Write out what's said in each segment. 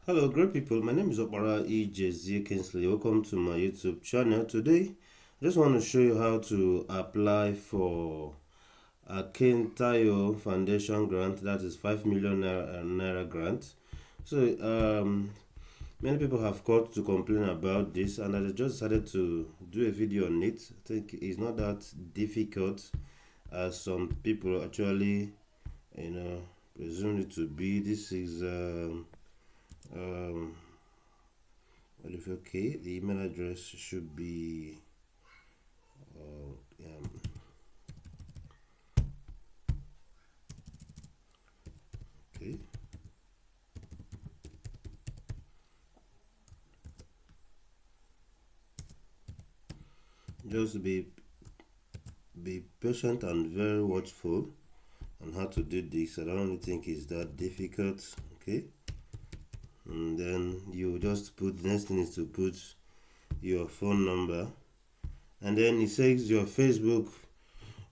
Hello, great people. My name is Opara EJZ Kinsley. Welcome to my YouTube channel. Today, I just want to show you how to apply for Akintayo Foundation grant. That is 5 million naira grant. So, many people have called to complain about this, and I just decided to do a video on it. I think it's not that difficult as some people actually, presume it to be. This is um, okay, the email address should be okay. Just be patient and very watchful on how to do this. I don't really think it's that difficult. Okay, and then you just put, the next thing is to put your phone number, and then it says your Facebook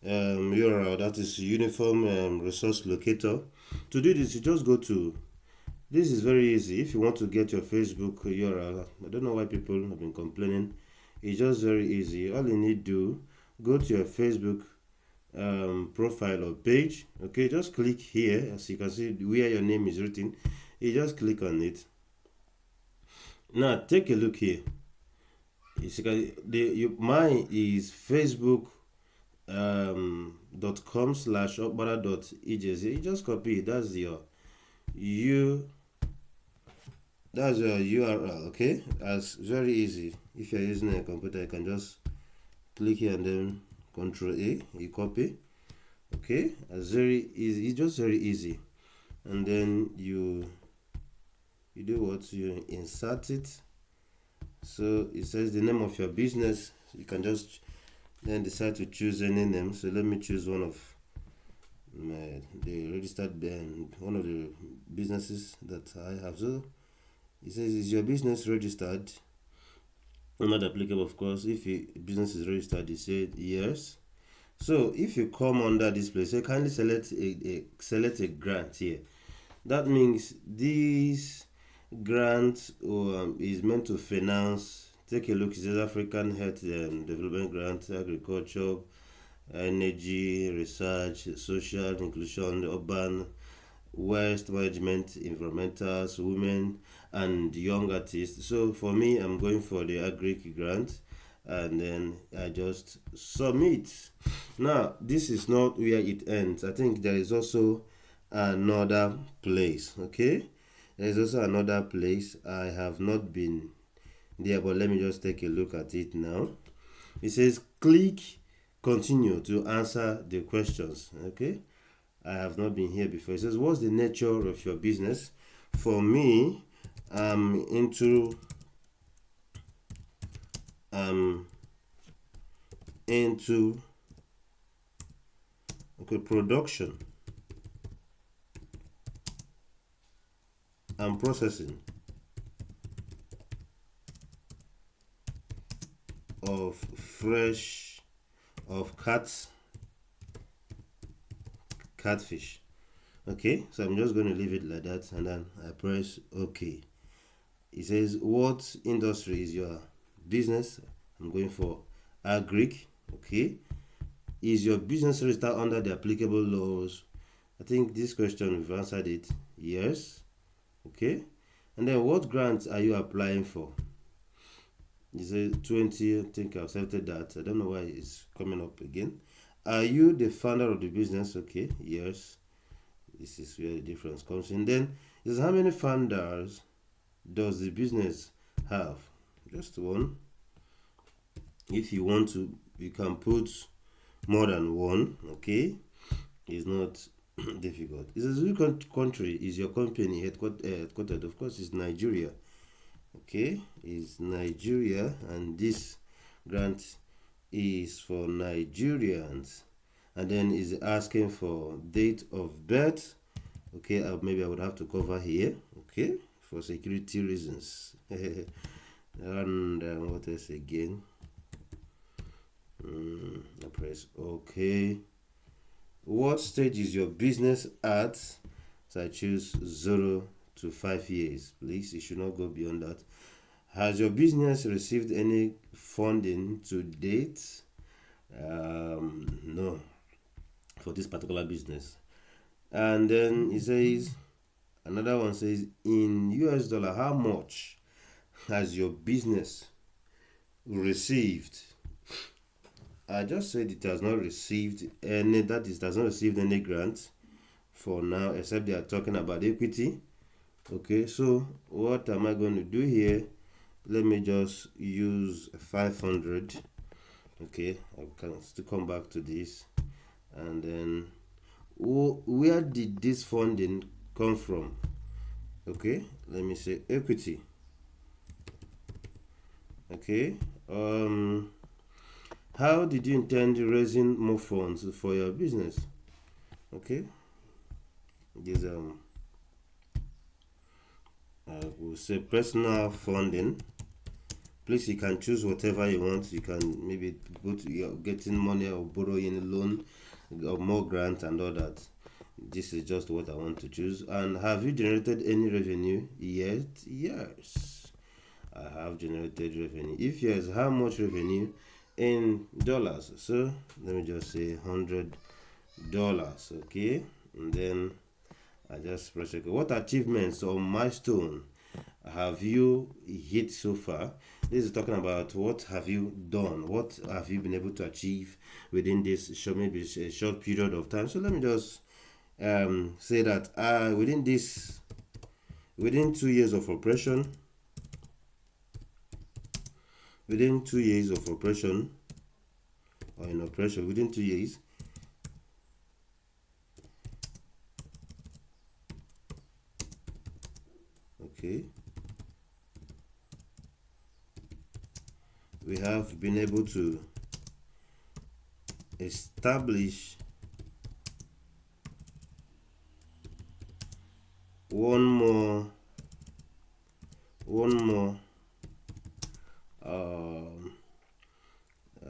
URL, that is uniform resource locator. To do this, you just go to, this is very easy. If you want to get your Facebook URL, I don't know why people have been complaining. It's just very easy. All you need to do, go to your Facebook profile or page. Okay, just click here. As you can see where your name is written, you just click on it. Now take a look here. Mine is facebook .com/opbara.ejz. You just copy it. That's your URL. Okay, that's very easy. If you're using a computer, you can just click here and then Control A, you copy. Okay, that's very easy. It's just very easy. And then you do what? You insert it. So it says the name of your business. You can just then decide to choose any name. So let me choose one of the registered one of the businesses that I have. So it says, is your business registered? Not applicable, of course. If your business is registered, you say yes. So if you come under this place, you kindly select a grant here. That means this grant is meant to finance. Take a look. It says African Health Development Grant, Agriculture, Energy, Research, Social Inclusion, Urban Waste Management, Environmentals, Women, and Young Artists. So for me, I'm going for the Agric grant, and then I just submit. Now, this is not where it ends. I think there is also another place. Okay, there is also another place. I have not been there, but let me just take a look at it now. It says click continue to answer the questions. Okay, I have not been here before. It says, what's the nature of your business? For me, I'm into production and processing of fresh of catfish. Okay, so I'm just going to leave it like that, and then I press OK. It says, what industry is your business? I'm going for agric. Okay, is your business registered under the applicable laws? I think this question we've answered it. Yes. Okay, and then what grants are you applying for? It says 20. I think I've accepted that. I don't know why it's coming up again. Are you the founder of the business? Okay, yes. This is where the difference comes in. Then is how many founders does the business have? Just one. If you want to, you can put more than one. Okay, it's not difficult. It says which country is your company headquartered? Of course, it's Nigeria. Okay, it's Nigeria, and this grant is for Nigerians. And then is asking for date of birth. Okay, maybe I would have to cover here. Okay, for security reasons. And what else again? I press OK. What stage is your business at? So I choose 0 to 5 years. Please, it should not go beyond that. Has your business received any funding to date? No, for this particular business. And then it says, another one says, in US dollar, how much has your business received? I just said it has not received any, that is, it has not received any grant for now, except they are talking about equity. Okay, so what am I going to do here? Let me just use 500. Okay, I can still come back to this. And then where did this funding come from? Okay, let me say equity. Okay, how did you intend raising more funds for your business? Okay, this we'll say personal funding. Please, you can choose whatever you want. You can maybe go to you're getting money or borrowing a loan or more grant and all that. This is just what I want to choose. And have you generated any revenue yet? Yes, I have generated revenue. If yes, how much revenue in dollars? So let me just say $100. Okay, and then I just press OK. What achievements or milestone have you hit so far? This is talking about what have you done, what have you been able to achieve within this short, maybe a short period of time. So let me just say that within 2 years of operation, or in operation, within 2 years, okay, we have been able to establish one more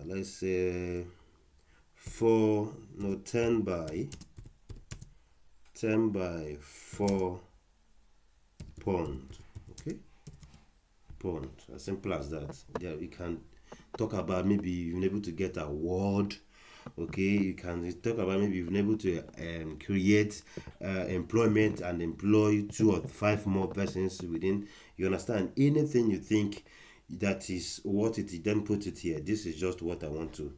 let's say 10 by 4 pond. Okay, pond, as simple as that. Yeah, we can talk about maybe you've been able to get an award. Okay, you can talk about maybe you've been able to create employment and employ 2 or 5 more persons within. You understand? Anything you think that is what it is, then put it here. This is just what I want to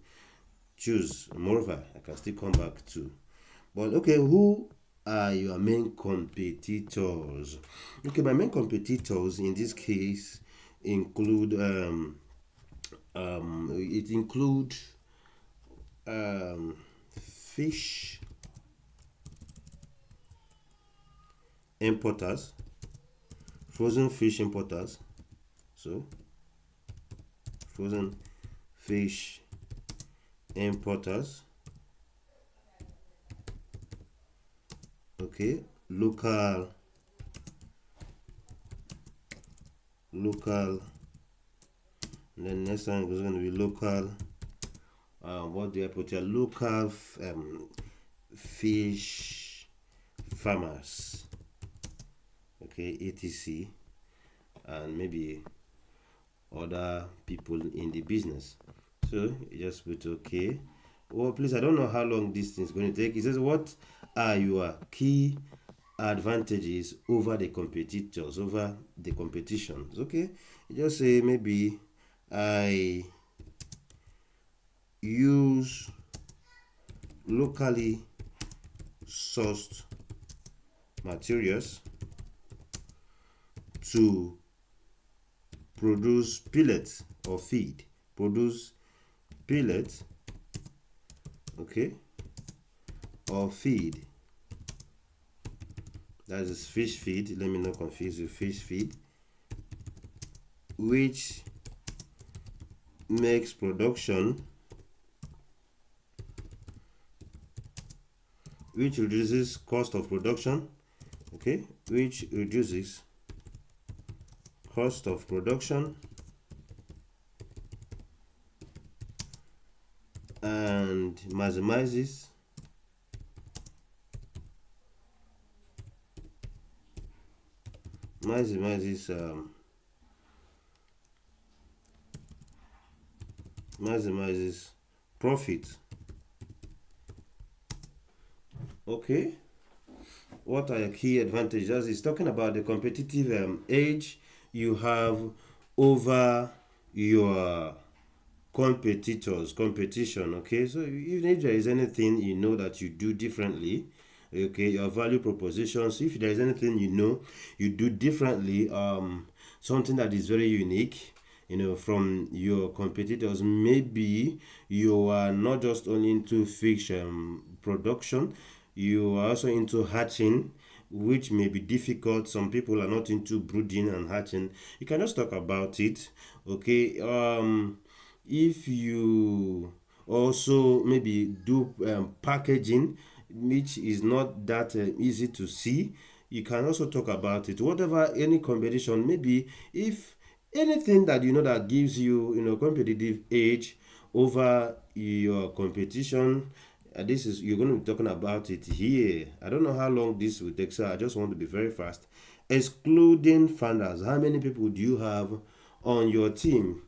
choose. Moreover, I can still come back to. But okay, who are your main competitors? Okay, my main competitors in this case include fish importers, frozen fish importers. So frozen fish importers. Okay, local and then next time is going to be local what do I put here? Local fish farmers. Okay, etc. And maybe other people in the business. So you just put okay. Oh, please, I don't know how long this thing is going to take. It says, what are your key advantages over the competitors, over the competitions? Okay, you just say maybe I use locally sourced materials to produce pellets or feed. Produce pellets, okay, or feed. That is fish feed. Let me not confuse you. Fish feed, which makes production, which reduces cost of production. Okay, which reduces cost of production and maximizes maximizes profit. Okay, what are your key advantages? It's talking about the competitive edge you have over your competition. Okay, so even if there is anything you know that you do differently, okay, your value propositions, if there is anything you know you do differently, something that is very unique, from your competitors. Maybe you are not just only into fish production, you are also into hatching, which may be difficult. Some people are not into brooding and hatching. You can just talk about it. Okay, if you also maybe do packaging, which is not that easy to see, you can also talk about it. Whatever, any competition, maybe if anything that that gives you competitive edge over your competition, this is you're going to be talking about it here. I don't know how long this will take, so I just want to be very fast. Excluding founders, how many people do you have on your team?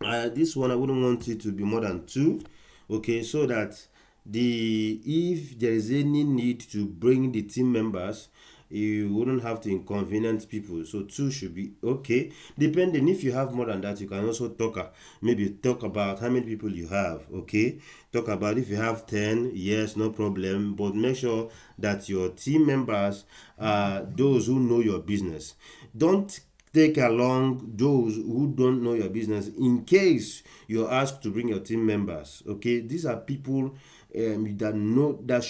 This one I wouldn't want it to be more than two. Okay, so that if there is any need to bring the team members, you wouldn't have to inconvenience people. So two should be okay. Depending, if you have more than that, you can also maybe talk about how many people you have. Okay, talk about if you have 10, yes, no problem, but make sure that your team members are those who know your business. Don't take along those who don't know your business in case you're asked to bring your team members. Okay, these are people that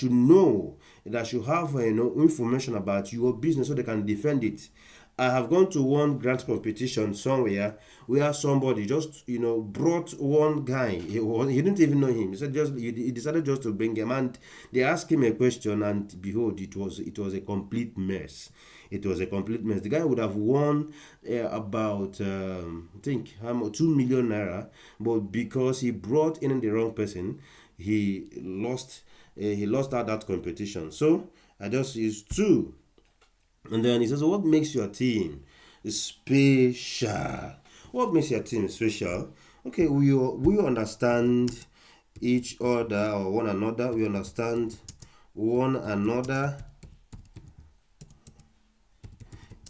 should have information about your business so they can defend it. I have gone to one grant competition somewhere where somebody just brought one guy. He didn't even know him. He said he decided just to bring him, and they asked him a question, and behold, it was a complete mess. It was a complete mess. The guy would have won about I think 2 million naira, but because he brought in the wrong person, he lost. He lost out that competition. So I just used two. And then he says, what makes your team special? What makes your team special? Okay, we understand each other or one another. We understand one another.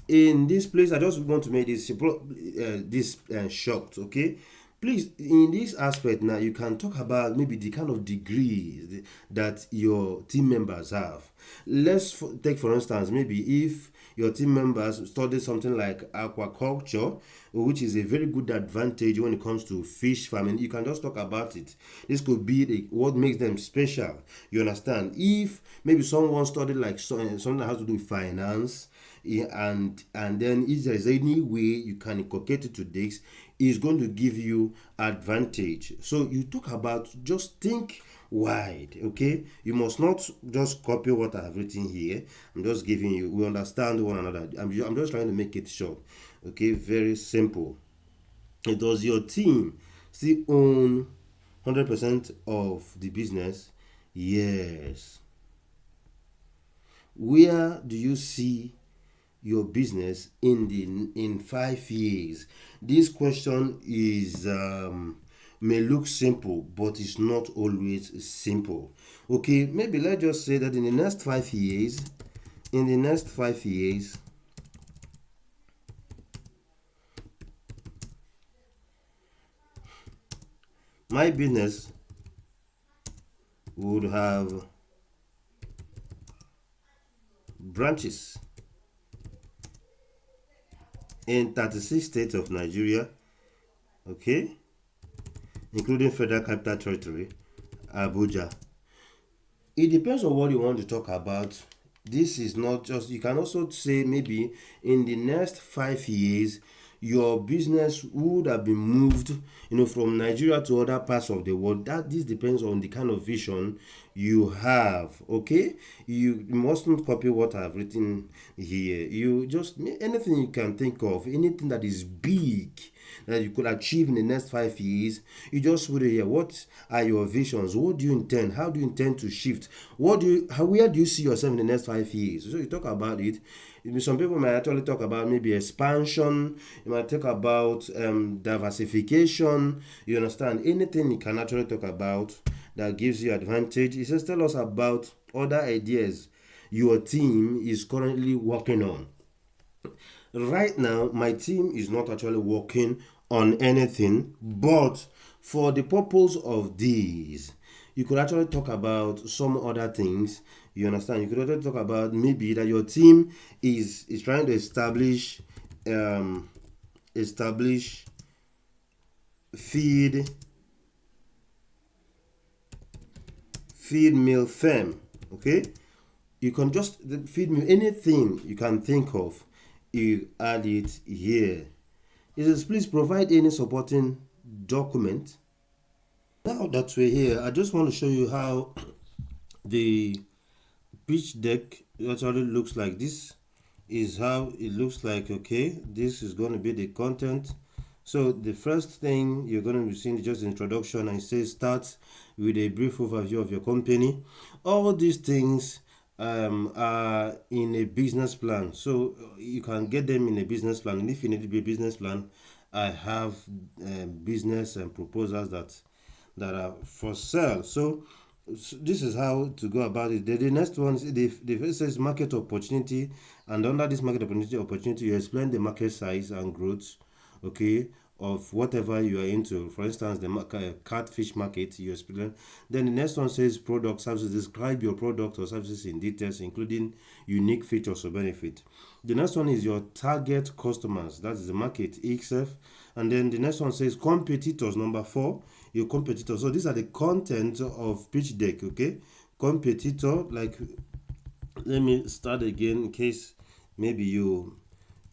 In this place, I just want to make this short. Okay, please, in this aspect now, you can talk about maybe the kind of degrees that your team members have. Let's take for instance, maybe if your team members study something like aquaculture, which is a very good advantage when it comes to fish farming, you can just talk about it. This could be what makes them special. You understand? If maybe someone studied like something that has to do with finance, and then if there is any way you can inculcate it to this, is going to give you advantage. So you talk about, just think wide. Okay, you must not just copy what I have written here. I'm just giving you, we understand one another. I'm just trying to make it short. Okay, very simple. Does your team still own 100% of the business? Yes. Where do you see your business in 5 years? This question is may look simple, but it's not always simple. Okay, maybe let's just say that in the next 5 years, my business would have branches in 36 states of Nigeria, okay, including Federal Capital Territory, Abuja. It depends on what you want to talk about. This is not just, you can also say maybe in the next 5 years, your business would have been moved, from Nigeria to other parts of the world. This depends on the kind of vision you have. Okay, you mustn't copy what I've written here. You just, anything you can think of, anything that is big, that you could achieve in the next 5 years, you just put it here. What are your visions? What do you intend? How do you intend to shift? Where do you see yourself in the next 5 years? So you talk about it. Some people might actually talk about maybe expansion. You might talk about diversification. You understand? Anything you can actually talk about that gives you advantage. It says tell us about other ideas your team is currently working on. Right now, my team is not actually working on anything, but for the purpose of these, you could actually talk about some other things. You understand? You could also talk about maybe that your team is trying to establish feed mill firm. Okay, you can just feed me anything you can think of, you add it here. It says please provide any supporting document. Now that we're here, I just want to show you how the pitch deck actually looks like. This is how it looks like. Okay, this is going to be the content. So the first thing you're going to be seeing is just introduction, and it says start with a brief overview of your company. All these things are in a business plan, so you can get them in a business plan. And if you need to be a business plan, I have business and proposals that are for sale. So this is how to go about it. The next one is the first says market opportunity, and under this market opportunity, you explain the market size and growth, okay, of whatever you are into. For instance, the catfish market, you explain. Then the next one says product services. Describe your product or services in details, including unique features or benefit. The next one is your target customers. That is the market itself. And then the next one says competitors. Number 4, your competitors. So these are the content of pitch deck. Okay, competitor. Like, let me start again in case maybe you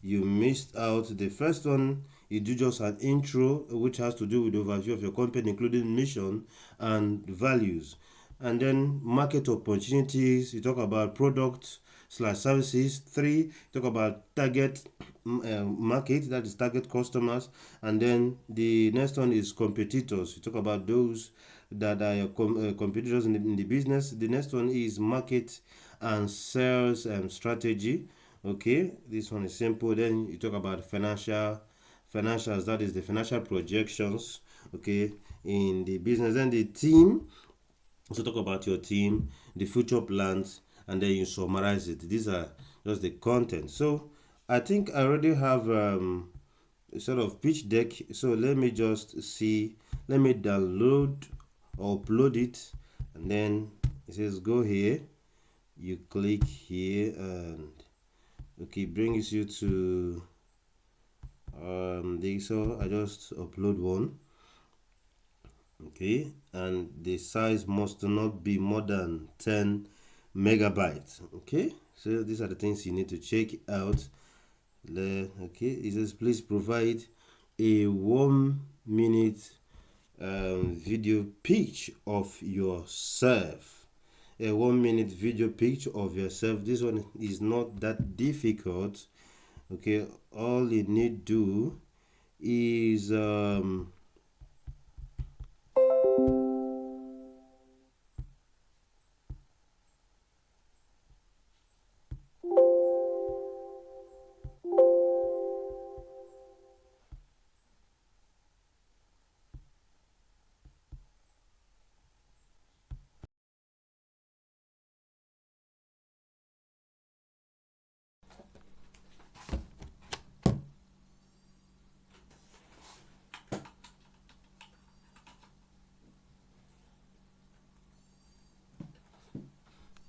missed out. The first one, you do just an intro which has to do with the overview of your company, including mission and values. And then market opportunities, you talk about products slash services. 3, talk about target market, that is target customers. And then the next one is competitors. You talk about those that are your competitors in the business. The next one is market and sales strategy. Okay, this one is simple. Then you talk about financials, that is the financial projections, okay, in the business. Then the team, so talk about your team, the future plans, and then you summarize it. These are just the content. So I think I already have a sort of pitch deck. So let me just see, let me download or upload it, and then it says go here, you click here, and okay, brings you to this. So I just upload one. Okay, and the size must not be more than 10 megabytes. Okay, so these are the things you need to check out. Okay, it says please provide a 1-minute video pitch of yourself. A 1-minute video pitch of yourself. This one is not that difficult. Okay, all you need to do is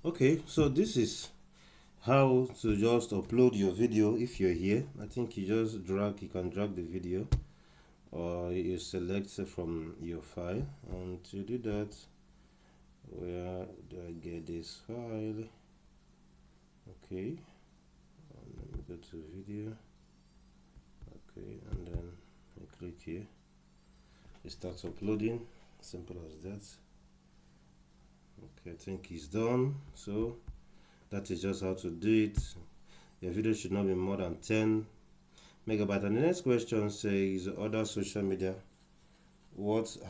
okay, so this is how to just upload your video. If you're here, I think you can drag the video, or you select from your file. And to do that, where do I get this file? Okay, let me go to video. Okay, and then I click here, it starts uploading. Simple as that. Okay, I think it's done. So that is just how to do it. Your video should not be more than 10 megabyte. And the next question says other social media.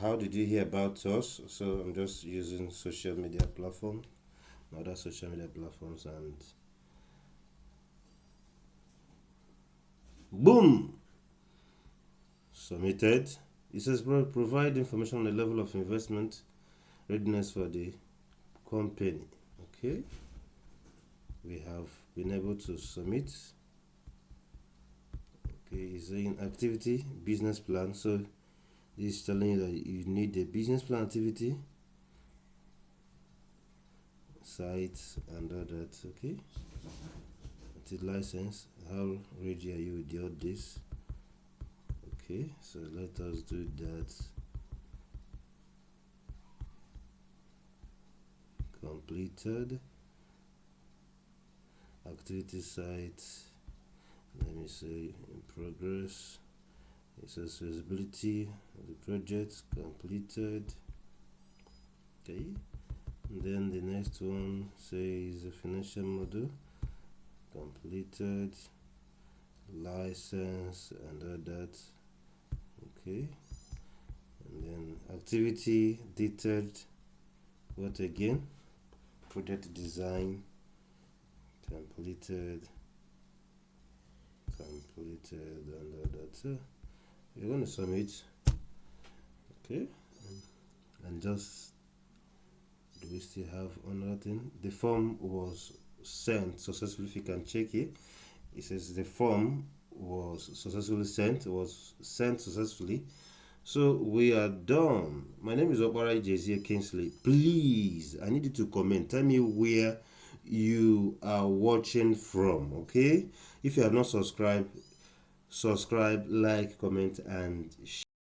How did you hear about us? So I'm just using social media platform, other social media platforms, and boom, submitted. It says provide information on the level of investment readiness for the company. Okay, we have been able to submit. Okay, it's saying activity business plan. So this is telling you that you need a business plan, activity, site, and all that. Okay, the license. How ready are you with all this? Okay, so let us do that. Completed. Activity site. Let me say in progress. It says feasibility of the project completed. Okay, and then the next one says a financial model completed, license, and all that. Okay, and then activity detailed. What again? Project design completed, and all that. So you're going to submit. Okay, and just, do we still have another thing? The form was sent successfully. If you can check it, it says the form was successfully sent. It was sent successfully. So we are done. My name is Akintayo Kingsley. Please, I need you to comment. Tell me where you are watching from. Okay, if you have not subscribed, like, comment, and share.